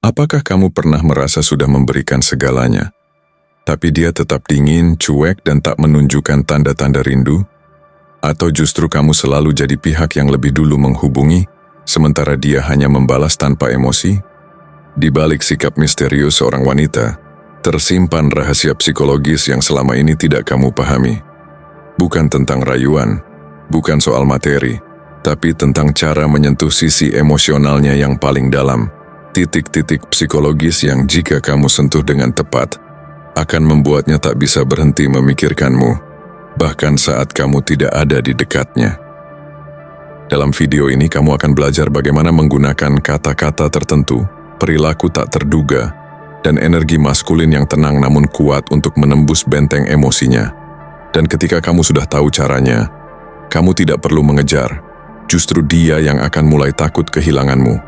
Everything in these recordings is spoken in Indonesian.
Apakah kamu pernah merasa sudah memberikan segalanya, tapi dia tetap dingin, cuek, dan tak menunjukkan tanda-tanda rindu? Atau justru kamu selalu jadi pihak yang lebih dulu menghubungi, sementara dia hanya membalas tanpa emosi? Di balik sikap misterius seorang wanita, tersimpan rahasia psikologis yang selama ini tidak kamu pahami. Bukan tentang rayuan, bukan soal materi, tapi tentang cara menyentuh sisi emosionalnya yang paling dalam. Titik-titik psikologis yang jika kamu sentuh dengan tepat, akan membuatnya tak bisa berhenti memikirkanmu, bahkan saat kamu tidak ada di dekatnya. Dalam video ini kamu akan belajar bagaimana menggunakan kata-kata tertentu, perilaku tak terduga, dan energi maskulin yang tenang namun kuat untuk menembus benteng emosinya. Dan ketika kamu sudah tahu caranya, kamu tidak perlu mengejar, justru dia yang akan mulai takut kehilanganmu.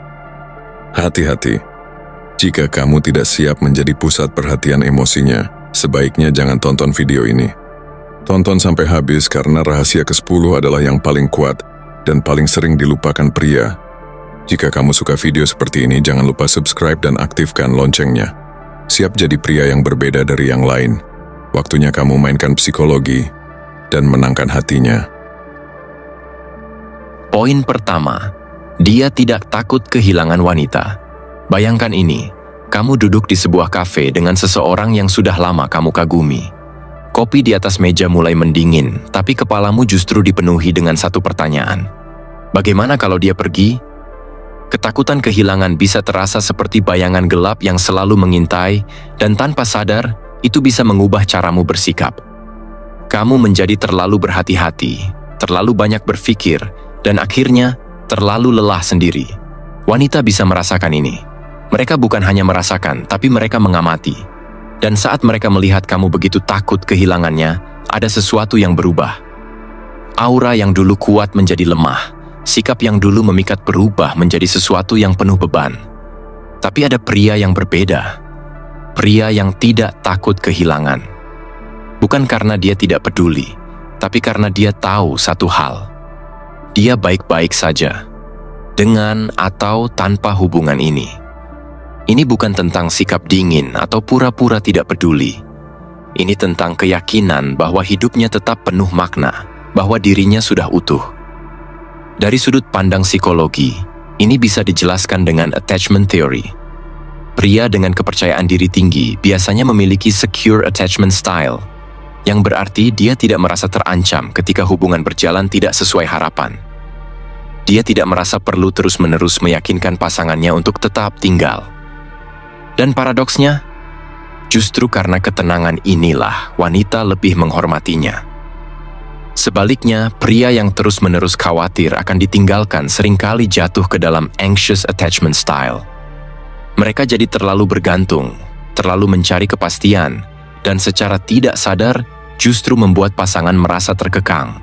Hati-hati, jika kamu tidak siap menjadi pusat perhatian emosinya, sebaiknya jangan tonton video ini. Tonton sampai habis karena rahasia ke-10 adalah yang paling kuat dan paling sering dilupakan pria. Jika kamu suka video seperti ini, jangan lupa subscribe dan aktifkan loncengnya. Siap jadi pria yang berbeda dari yang lain. Waktunya kamu mainkan psikologi dan menangkan hatinya. Poin pertama, dia tidak takut kehilangan wanita. Bayangkan ini, kamu duduk di sebuah kafe dengan seseorang yang sudah lama kamu kagumi. Kopi di atas meja mulai mendingin, tapi kepalamu justru dipenuhi dengan satu pertanyaan. Bagaimana kalau dia pergi? Ketakutan kehilangan bisa terasa seperti bayangan gelap yang selalu mengintai, dan tanpa sadar, itu bisa mengubah caramu bersikap. Kamu menjadi terlalu berhati-hati, terlalu banyak berpikir, dan akhirnya terlalu lelah sendiri. Wanita bisa merasakan ini. Mereka bukan hanya merasakan, tapi mereka mengamati. Dan saat mereka melihat kamu begitu takut kehilangannya, ada sesuatu yang berubah. Aura yang dulu kuat menjadi lemah. Sikap yang dulu memikat berubah menjadi sesuatu yang penuh beban. Tapi ada pria yang berbeda. Pria yang tidak takut kehilangan. Bukan karena dia tidak peduli, tapi karena dia tahu satu hal. Dia baik-baik saja, dengan atau tanpa hubungan ini. Ini bukan tentang sikap dingin atau pura-pura tidak peduli. Ini tentang keyakinan bahwa hidupnya tetap penuh makna, bahwa dirinya sudah utuh. Dari sudut pandang psikologi, ini bisa dijelaskan dengan attachment theory. Pria dengan kepercayaan diri tinggi biasanya memiliki secure attachment style, yang berarti dia tidak merasa terancam ketika hubungan berjalan tidak sesuai harapan. Dia tidak merasa perlu terus-menerus meyakinkan pasangannya untuk tetap tinggal. Dan paradoksnya, justru karena ketenangan inilah wanita lebih menghormatinya. Sebaliknya, pria yang terus-menerus khawatir akan ditinggalkan seringkali jatuh ke dalam anxious attachment style. Mereka jadi terlalu bergantung, terlalu mencari kepastian, dan secara tidak sadar justru membuat pasangan merasa terkekang.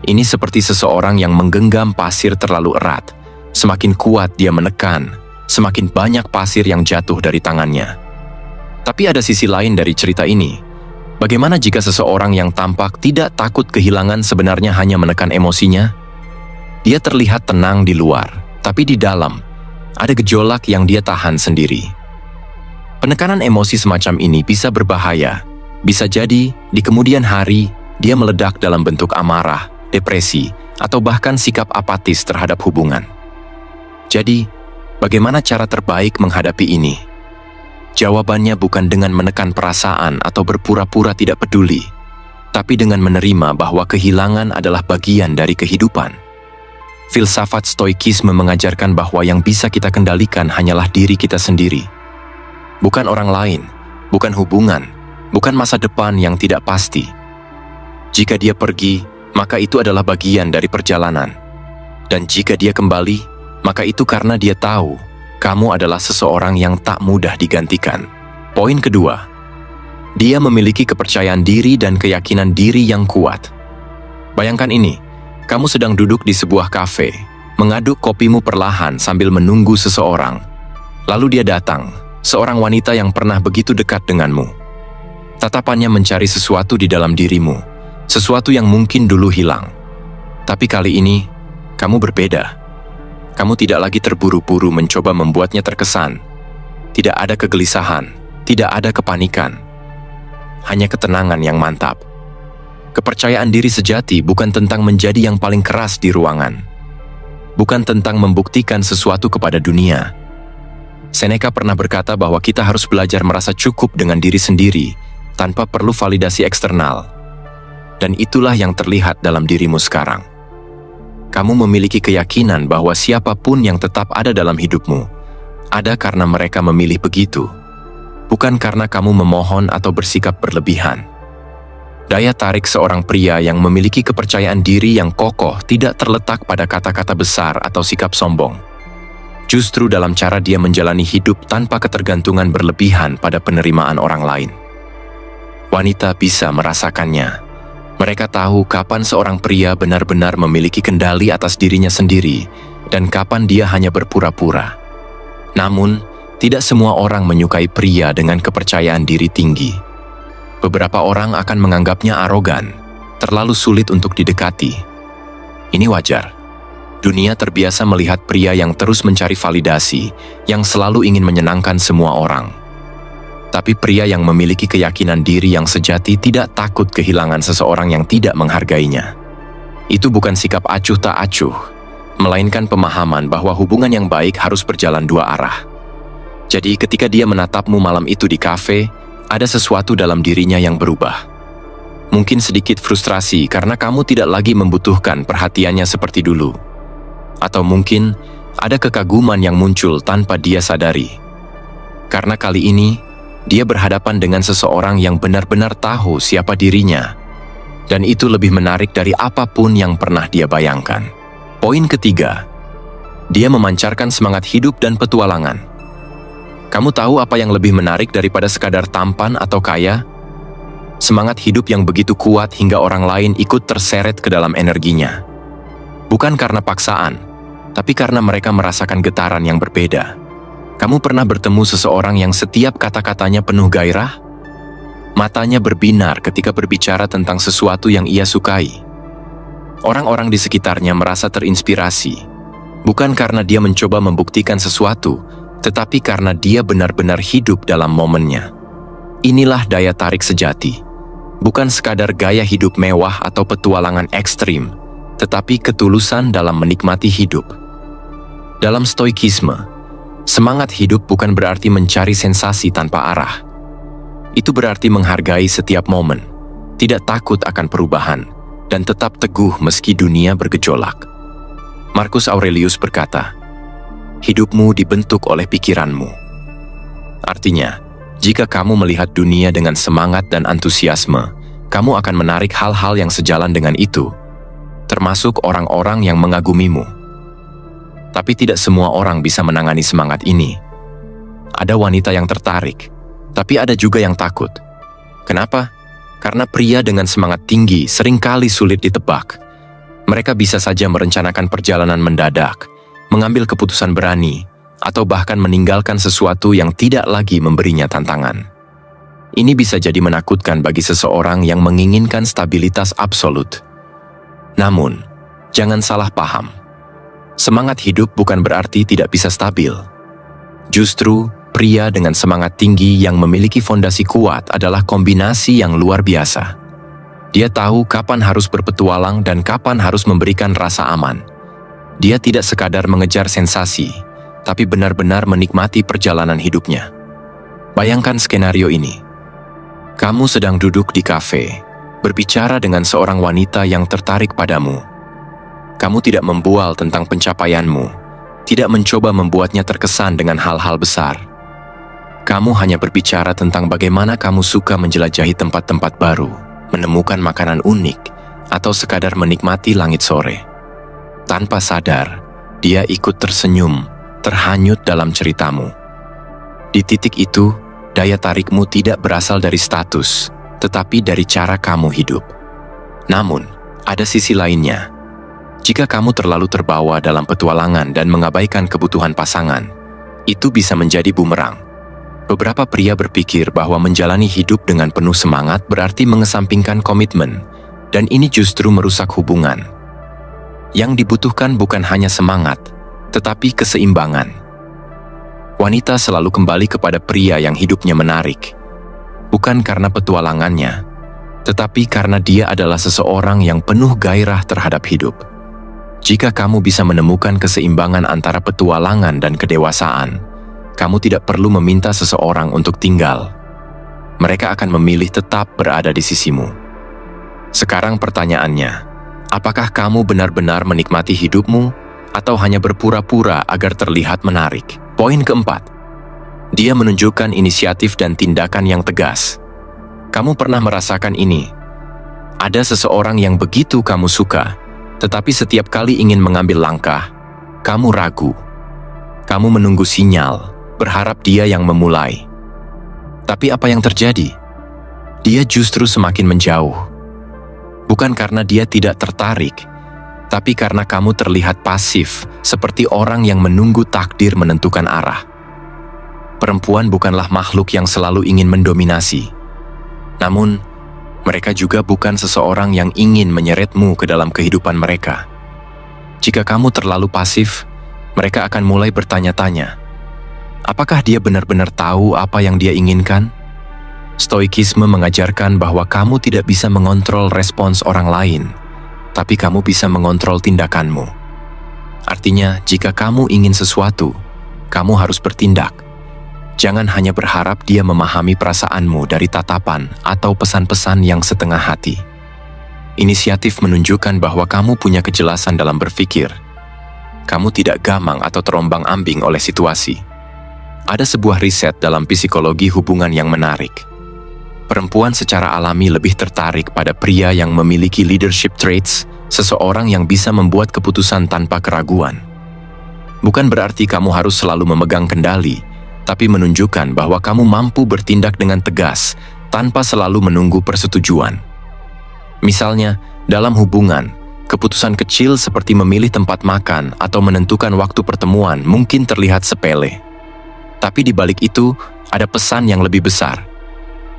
Ini seperti seseorang yang menggenggam pasir terlalu erat. Semakin kuat dia menekan, semakin banyak pasir yang jatuh dari tangannya. Tapi ada sisi lain dari cerita ini. Bagaimana jika seseorang yang tampak tidak takut kehilangan sebenarnya hanya menekan emosinya? Dia terlihat tenang di luar, tapi di dalam ada gejolak yang dia tahan sendiri. Penekanan emosi semacam ini bisa berbahaya. Bisa jadi, di kemudian hari, dia meledak dalam bentuk amarah, depresi, atau bahkan sikap apatis terhadap hubungan. Jadi, bagaimana cara terbaik menghadapi ini? Jawabannya bukan dengan menekan perasaan atau berpura-pura tidak peduli, tapi dengan menerima bahwa kehilangan adalah bagian dari kehidupan. Filsafat Stoikisme mengajarkan bahwa yang bisa kita kendalikan hanyalah diri kita sendiri. Bukan orang lain, bukan hubungan, bukan masa depan yang tidak pasti. Jika dia pergi, maka itu adalah bagian dari perjalanan. Dan jika dia kembali, maka itu karena dia tahu kamu adalah seseorang yang tak mudah digantikan. Poin kedua, dia memiliki kepercayaan diri dan keyakinan diri yang kuat. Bayangkan ini, kamu sedang duduk di sebuah kafe, mengaduk kopimu perlahan sambil menunggu seseorang. Lalu dia datang, seorang wanita yang pernah begitu dekat denganmu. Tatapannya mencari sesuatu di dalam dirimu, sesuatu yang mungkin dulu hilang. Tapi kali ini, kamu berbeda. Kamu tidak lagi terburu-buru mencoba membuatnya terkesan. Tidak ada kegelisahan, tidak ada kepanikan. Hanya ketenangan yang mantap. Kepercayaan diri sejati bukan tentang menjadi yang paling keras di ruangan. Bukan tentang membuktikan sesuatu kepada dunia. Seneca pernah berkata bahwa kita harus belajar merasa cukup dengan diri sendiri tanpa perlu validasi eksternal. Dan itulah yang terlihat dalam dirimu sekarang. Kamu memiliki keyakinan bahwa siapapun yang tetap ada dalam hidupmu ada karena mereka memilih begitu, bukan karena kamu memohon atau bersikap berlebihan. Daya tarik seorang pria yang memiliki kepercayaan diri yang kokoh tidak terletak pada kata-kata besar atau sikap sombong. Justru dalam cara dia menjalani hidup tanpa ketergantungan berlebihan pada penerimaan orang lain. Wanita bisa merasakannya. Mereka tahu kapan seorang pria benar-benar memiliki kendali atas dirinya sendiri dan kapan dia hanya berpura-pura. Namun, tidak semua orang menyukai pria dengan kepercayaan diri tinggi. Beberapa orang akan menganggapnya arogan, terlalu sulit untuk didekati. Ini wajar. Dunia terbiasa melihat pria yang terus mencari validasi, yang selalu ingin menyenangkan semua orang. Tapi pria yang memiliki keyakinan diri yang sejati tidak takut kehilangan seseorang yang tidak menghargainya. Itu bukan sikap acuh tak acuh, melainkan pemahaman bahwa hubungan yang baik harus berjalan dua arah. Jadi ketika dia menatapmu malam itu di kafe, ada sesuatu dalam dirinya yang berubah. Mungkin sedikit frustrasi karena kamu tidak lagi membutuhkan perhatiannya seperti dulu. Atau mungkin ada kekaguman yang muncul tanpa dia sadari. Karena kali ini, dia berhadapan dengan seseorang yang benar-benar tahu siapa dirinya. Dan itu lebih menarik dari apapun yang pernah dia bayangkan. Poin ketiga, dia memancarkan semangat hidup dan petualangan. Kamu tahu apa yang lebih menarik daripada sekadar tampan atau kaya? Semangat hidup yang begitu kuat hingga orang lain ikut terseret ke dalam energinya. Bukan karena paksaan, tapi karena mereka merasakan getaran yang berbeda. Kamu pernah bertemu seseorang yang setiap kata-katanya penuh gairah? Matanya berbinar ketika berbicara tentang sesuatu yang ia sukai. Orang-orang di sekitarnya merasa terinspirasi, bukan karena dia mencoba membuktikan sesuatu, tetapi karena dia benar-benar hidup dalam momennya. Inilah daya tarik sejati, bukan sekadar gaya hidup mewah atau petualangan ekstrim, tetapi ketulusan dalam menikmati hidup. Dalam stoikisme, semangat hidup bukan berarti mencari sensasi tanpa arah. Itu berarti menghargai setiap momen, tidak takut akan perubahan, dan tetap teguh meski dunia bergejolak. Marcus Aurelius berkata, hidupmu dibentuk oleh pikiranmu. Artinya, jika kamu melihat dunia dengan semangat dan antusiasme, kamu akan menarik hal-hal yang sejalan dengan itu, termasuk orang-orang yang mengagumimu. Tapi tidak semua orang bisa menangani semangat ini. Ada wanita yang tertarik, tapi ada juga yang takut. Kenapa? Karena pria dengan semangat tinggi seringkali sulit ditebak. Mereka bisa saja merencanakan perjalanan mendadak, mengambil keputusan berani, atau bahkan meninggalkan sesuatu yang tidak lagi memberinya tantangan. Ini bisa jadi menakutkan bagi seseorang yang menginginkan stabilitas absolut. Namun, jangan salah paham. Semangat hidup bukan berarti tidak bisa stabil. Justru, pria dengan semangat tinggi yang memiliki fondasi kuat adalah kombinasi yang luar biasa. Dia tahu kapan harus berpetualang dan kapan harus memberikan rasa aman. Dia tidak sekadar mengejar sensasi, tapi benar-benar menikmati perjalanan hidupnya. Bayangkan skenario ini. Kamu sedang duduk di kafe, berbicara dengan seorang wanita yang tertarik padamu. Kamu tidak membual tentang pencapaianmu, tidak mencoba membuatnya terkesan dengan hal-hal besar. Kamu hanya berbicara tentang bagaimana kamu suka menjelajahi tempat-tempat baru, menemukan makanan unik, atau sekadar menikmati langit sore. Tanpa sadar, dia ikut tersenyum, terhanyut dalam ceritamu. Di titik itu, daya tarikmu tidak berasal dari status, tetapi dari cara kamu hidup. Namun, ada sisi lainnya. Jika kamu terlalu terbawa dalam petualangan dan mengabaikan kebutuhan pasangan, itu bisa menjadi bumerang. Beberapa pria berpikir bahwa menjalani hidup dengan penuh semangat berarti mengesampingkan komitmen, dan ini justru merusak hubungan. Yang dibutuhkan bukan hanya semangat, tetapi keseimbangan. wanita selalu kembali kepada pria yang hidupnya menarik. Bukan karena petualangannya, tetapi karena dia adalah seseorang yang penuh gairah terhadap hidup. Jika kamu bisa menemukan keseimbangan antara petualangan dan kedewasaan, kamu tidak perlu meminta seseorang untuk tinggal. Mereka akan memilih tetap berada di sisimu. Sekarang pertanyaannya, apakah kamu benar-benar menikmati hidupmu atau hanya berpura-pura agar terlihat menarik? Poin keempat, dia menunjukkan inisiatif dan tindakan yang tegas. Kamu pernah merasakan ini? Ada seseorang yang begitu kamu suka, tetapi setiap kali ingin mengambil langkah, kamu ragu. Kamu menunggu sinyal, berharap dia yang memulai. Tapi apa yang terjadi? Dia justru semakin menjauh. Bukan karena dia tidak tertarik, tapi karena kamu terlihat pasif, seperti orang yang menunggu takdir menentukan arah. Perempuan bukanlah makhluk yang selalu ingin mendominasi. Namun, mereka juga bukan seseorang yang ingin menyeretmu ke dalam kehidupan mereka. Jika kamu terlalu pasif, mereka akan mulai bertanya-tanya, apakah dia benar-benar tahu apa yang dia inginkan? Stoikisme mengajarkan bahwa kamu tidak bisa mengontrol respons orang lain, tapi kamu bisa mengontrol tindakanmu. Artinya, jika kamu ingin sesuatu, kamu harus bertindak. Jangan hanya berharap dia memahami perasaanmu dari tatapan atau pesan-pesan yang setengah hati. Inisiatif menunjukkan bahwa kamu punya kejelasan dalam berpikir. Kamu tidak gamang atau terombang-ambing oleh situasi. Ada sebuah riset dalam psikologi hubungan yang menarik. Perempuan secara alami lebih tertarik pada pria yang memiliki leadership traits, seseorang yang bisa membuat keputusan tanpa keraguan. Bukan berarti kamu harus selalu memegang kendali, tapi menunjukkan bahwa kamu mampu bertindak dengan tegas tanpa selalu menunggu persetujuan. Misalnya, dalam hubungan, keputusan kecil seperti memilih tempat makan atau menentukan waktu pertemuan mungkin terlihat sepele. Tapi di balik itu, ada pesan yang lebih besar.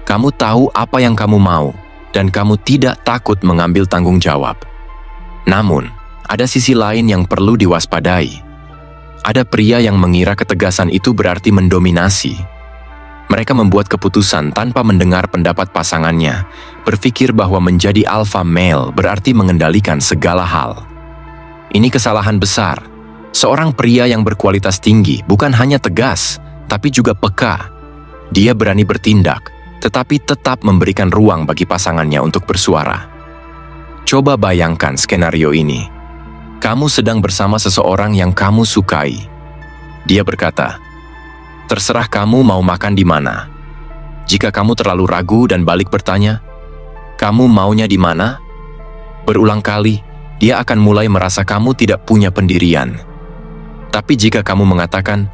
Kamu tahu apa yang kamu mau, dan kamu tidak takut mengambil tanggung jawab. Namun, ada sisi lain yang perlu diwaspadai. Ada pria yang mengira ketegasan itu berarti mendominasi. Mereka membuat keputusan tanpa mendengar pendapat pasangannya, berpikir bahwa menjadi alpha male berarti mengendalikan segala hal. Ini kesalahan besar. Seorang pria yang berkualitas tinggi bukan hanya tegas, tapi juga peka. Dia berani bertindak, tetapi tetap memberikan ruang bagi pasangannya untuk bersuara. Coba bayangkan skenario ini. Kamu sedang bersama seseorang yang kamu sukai. Dia berkata, terserah kamu mau makan di mana. Jika kamu terlalu ragu dan balik bertanya, kamu maunya di mana? Berulang kali, dia akan mulai merasa kamu tidak punya pendirian. Tapi jika kamu mengatakan,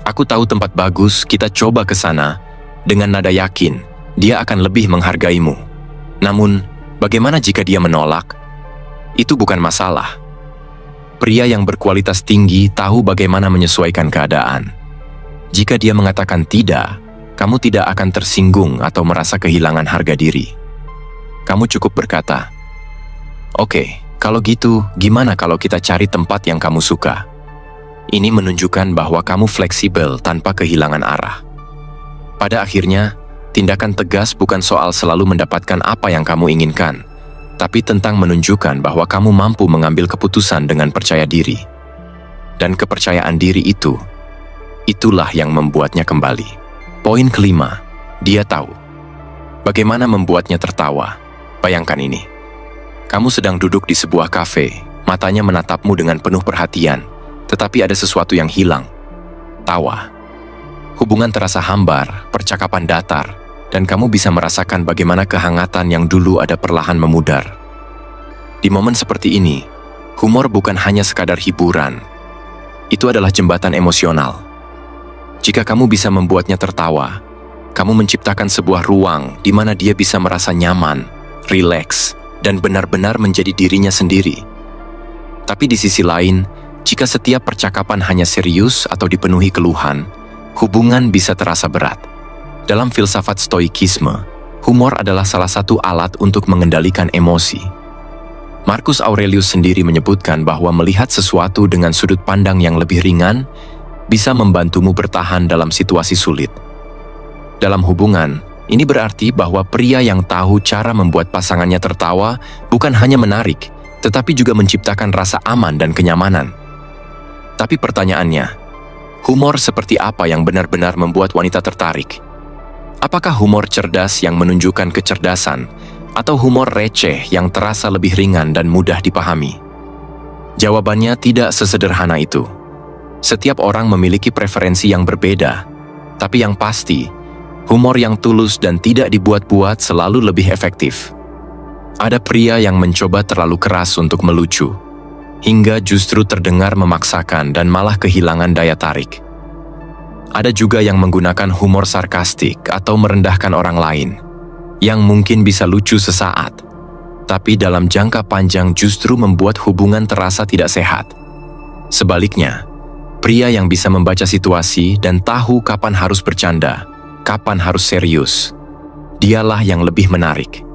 aku tahu tempat bagus, kita coba ke sana, dengan nada yakin, dia akan lebih menghargaimu. Namun, bagaimana jika dia menolak? Itu bukan masalah. Pria yang berkualitas tinggi tahu bagaimana menyesuaikan keadaan. Jika dia mengatakan tidak, kamu tidak akan tersinggung atau merasa kehilangan harga diri. Kamu cukup berkata, "Oke, kalau gitu, gimana kalau kita cari tempat yang kamu suka?" Ini menunjukkan bahwa kamu fleksibel tanpa kehilangan arah. Pada akhirnya, tindakan tegas bukan soal selalu mendapatkan apa yang kamu inginkan, tapi tentang menunjukkan bahwa kamu mampu mengambil keputusan dengan percaya diri. Dan kepercayaan diri itulah yang membuatnya kembali. Poin kelima, dia tahu bagaimana membuatnya tertawa. Bayangkan ini. Kamu sedang duduk di sebuah kafe, matanya menatapmu dengan penuh perhatian, tetapi ada sesuatu yang hilang. Tawa. Hubungan terasa hambar, percakapan datar, dan kamu bisa merasakan bagaimana kehangatan yang dulu ada perlahan memudar. Di momen seperti ini, humor bukan hanya sekadar hiburan. Itu adalah jembatan emosional. Jika kamu bisa membuatnya tertawa, kamu menciptakan sebuah ruang di mana dia bisa merasa nyaman, rileks, dan benar-benar menjadi dirinya sendiri. Tapi di sisi lain, jika setiap percakapan hanya serius atau dipenuhi keluhan, hubungan bisa terasa berat. Dalam filsafat stoikisme, humor adalah salah satu alat untuk mengendalikan emosi. Marcus Aurelius sendiri menyebutkan bahwa melihat sesuatu dengan sudut pandang yang lebih ringan bisa membantumu bertahan dalam situasi sulit. Dalam hubungan, ini berarti bahwa pria yang tahu cara membuat pasangannya tertawa bukan hanya menarik, tetapi juga menciptakan rasa aman dan kenyamanan. Tapi pertanyaannya, humor seperti apa yang benar-benar membuat wanita tertarik? Apakah humor cerdas yang menunjukkan kecerdasan, atau humor receh yang terasa lebih ringan dan mudah dipahami? Jawabannya tidak sesederhana itu. Setiap orang memiliki preferensi yang berbeda, tapi yang pasti, humor yang tulus dan tidak dibuat-buat selalu lebih efektif. Ada pria yang mencoba terlalu keras untuk melucu, hingga justru terdengar memaksakan dan malah kehilangan daya tarik. Ada juga yang menggunakan humor sarkastik atau merendahkan orang lain, yang mungkin bisa lucu sesaat, tapi dalam jangka panjang justru membuat hubungan terasa tidak sehat. Sebaliknya, pria yang bisa membaca situasi dan tahu kapan harus bercanda, kapan harus serius, dialah yang lebih menarik.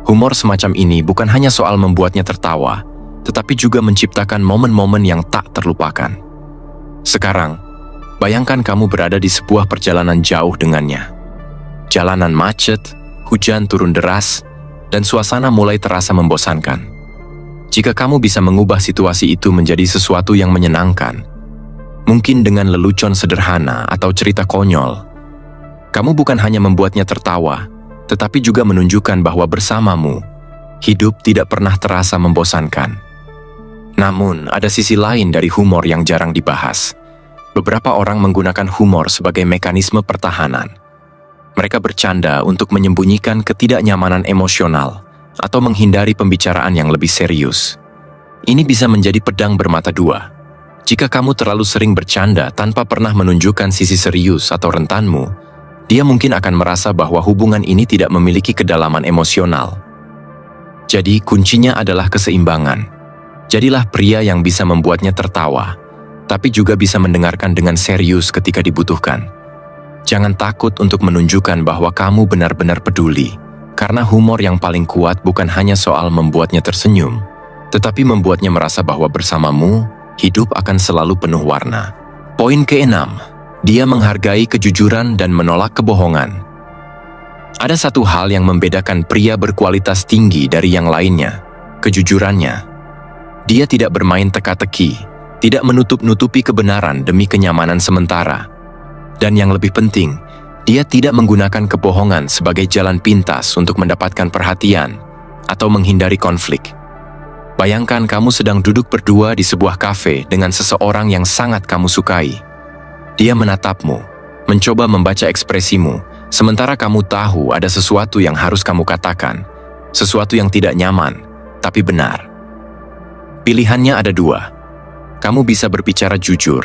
Humor semacam ini bukan hanya soal membuatnya tertawa, tetapi juga menciptakan momen-momen yang tak terlupakan. Sekarang, bayangkan kamu berada di sebuah perjalanan jauh dengannya. Jalanan macet, hujan turun deras, dan suasana mulai terasa membosankan. Jika kamu bisa mengubah situasi itu menjadi sesuatu yang menyenangkan, mungkin dengan lelucon sederhana atau cerita konyol, kamu bukan hanya membuatnya tertawa, tetapi juga menunjukkan bahwa bersamamu, hidup tidak pernah terasa membosankan. Namun, ada sisi lain dari humor yang jarang dibahas. Beberapa orang menggunakan humor sebagai mekanisme pertahanan. Mereka bercanda untuk menyembunyikan ketidaknyamanan emosional atau menghindari pembicaraan yang lebih serius. Ini bisa menjadi pedang bermata dua. Jika kamu terlalu sering bercanda tanpa pernah menunjukkan sisi serius atau rentanmu, dia mungkin akan merasa bahwa hubungan ini tidak memiliki kedalaman emosional. Jadi, kuncinya adalah keseimbangan. Jadilah pria yang bisa membuatnya tertawa, tapi juga bisa mendengarkan dengan serius ketika dibutuhkan. Jangan takut untuk menunjukkan bahwa kamu benar-benar peduli, karena humor yang paling kuat bukan hanya soal membuatnya tersenyum, tetapi membuatnya merasa bahwa bersamamu, hidup akan selalu penuh warna. Poin keenam, dia menghargai kejujuran dan menolak kebohongan. Ada satu hal yang membedakan pria berkualitas tinggi dari yang lainnya, kejujurannya. Dia tidak bermain teka-teki, tidak menutup-nutupi kebenaran demi kenyamanan sementara. Dan yang lebih penting, dia tidak menggunakan kebohongan sebagai jalan pintas untuk mendapatkan perhatian atau menghindari konflik. Bayangkan kamu sedang duduk berdua di sebuah kafe dengan seseorang yang sangat kamu sukai. Dia menatapmu, mencoba membaca ekspresimu, sementara kamu tahu ada sesuatu yang harus kamu katakan, sesuatu yang tidak nyaman, tapi benar. Pilihannya ada dua. Kamu bisa berbicara jujur,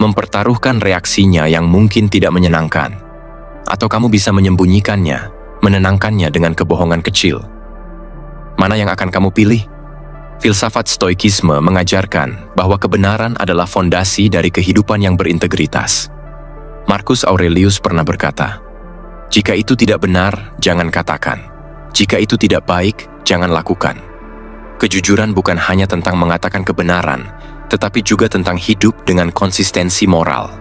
mempertaruhkan reaksinya yang mungkin tidak menyenangkan, atau kamu bisa menyembunyikannya, menenangkannya dengan kebohongan kecil. Mana yang akan kamu pilih? Filsafat Stoikisme mengajarkan bahwa kebenaran adalah fondasi dari kehidupan yang berintegritas. Marcus Aurelius pernah berkata, "Jika itu tidak benar, jangan katakan. Jika itu tidak baik, jangan lakukan." Kejujuran bukan hanya tentang mengatakan kebenaran, tetapi juga tentang hidup dengan konsistensi moral.